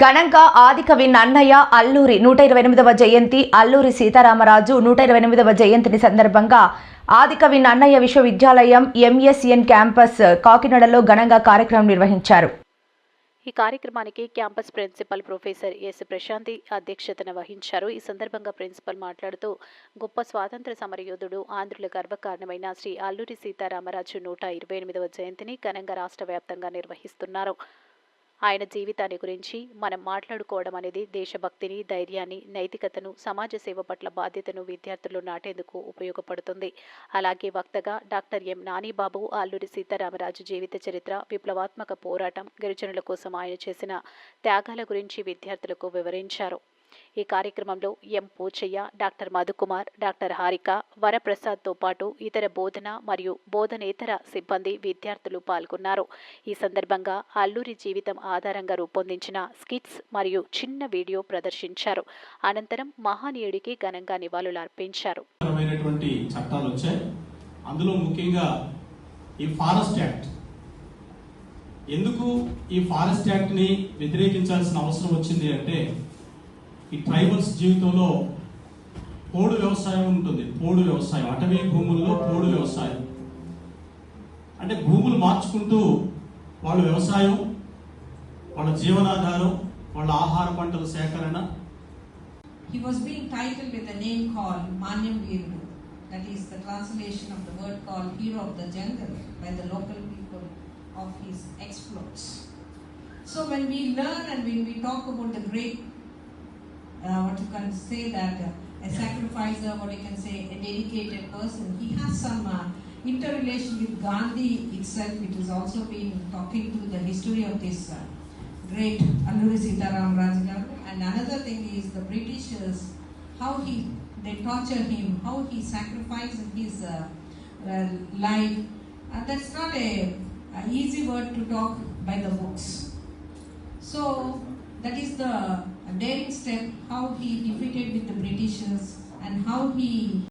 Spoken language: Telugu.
ఘనంగా ఆదికవి నన్నయ్య అల్లూరి 128వ జయంతి అల్లూరి సీతారామరాజు 128వ జయంతిని సందర్భంగా ఆదికవి నన్నయ్య విశ్వవిద్యాలయం ఎంఎస్ఎన్ క్యాంపస్ కాకినాడలో ఘనంగా కార్యక్రమం నిర్వహించారు. ఈ కార్యక్రమానికి campus principal professor S Prashanthi అధ్యక్షతన వహించారు. ఈ సందర్భంగా ప్రిన్సిపల్ మాట్లాడుతూ గొప్ప స్వాతంత్ర సమరయోధుడు, ఆంధ్రుల గర్వకారణమైన శ్రీ అల్లూరి సీతారామరాజు 128వ జయంతిని ఘనంగా రాష్ట్ర వ్యాప్తంగా నిర్వహిస్తున్నారు. ఆయన జీవితాన్ని గురించి మనం మాట్లాడుకోవడం అనేది దేశభక్తిని, ధైర్యాన్ని, నైతికతను, సమాజ సేవ పట్ల బాధ్యతను విద్యార్థులు నాటేందుకు ఉపయోగపడుతుంది. అలాగే వక్తగా డాక్టర్ ఎం నానీబాబు అల్లూరి సీతారామరాజు జీవిత చరిత్ర, విప్లవాత్మక పోరాటం, గిరిజనుల కోసం ఆయన చేసిన త్యాగాల గురించి విద్యార్థులకు వివరించారు. ఈ కార్యక్రమంలో ఎం పోచయ్య, డాక్టర్ మధుకుమార్, డాక్టర్ హారిక, వరప్రసాద్తో పాటు ఇతర బోధన మరియు బోధనేతర సిబ్బంది, విద్యార్థులు పాల్గొన్నారు. ఈ సందర్భంగా అల్లూరి జీవితం ఆధారంగా రూపొందించిన స్కిట్స్ మరియు చిన్న వీడియో ప్రదర్శించారు. అనంతరం మహానీయుడికి ఘనంగా నివాళులర్పించారు. అందులో ముఖ్యంగా ఈ ఫారెస్ట్ యాక్ట్, ఎందుకు ఈ ఫారెస్ట్ యాక్ట్ ని వ్యతిరేకించాల్సిన అవసరం వచ్చింది అంటే, ఈ ట్రైబల్స్ జీవితంలో పోడు వ్యవసాయం ఉంటుంది. పోడు వ్యవసాయం, అటవీ భూముల్లో పోడు వ్యవసాయం అంటే భూములు మార్చుకుంటూ వాళ్ళ వ్యవసాయం, వాళ్ళ జీవనాధారం, వాళ్ళ ఆహార పంటల సేకరణ. He was being titled with a name called Manyam Veerudu. That is the translation of the word called hero of the jungle by the local people of his exploits. So when we learn and when we talk about the great what you can say that a sacrificer, what you can say a dedicated person, he has some interrelation with Gandhi itself, which has also been talking to the history of this great Alluri Sitaramraju garu. And another thing is the Britishers, how they torture him, how he sacrificed his life. That's not a easy word to talk by the books. So that is the daring step, how he defeated with the Britishers and how he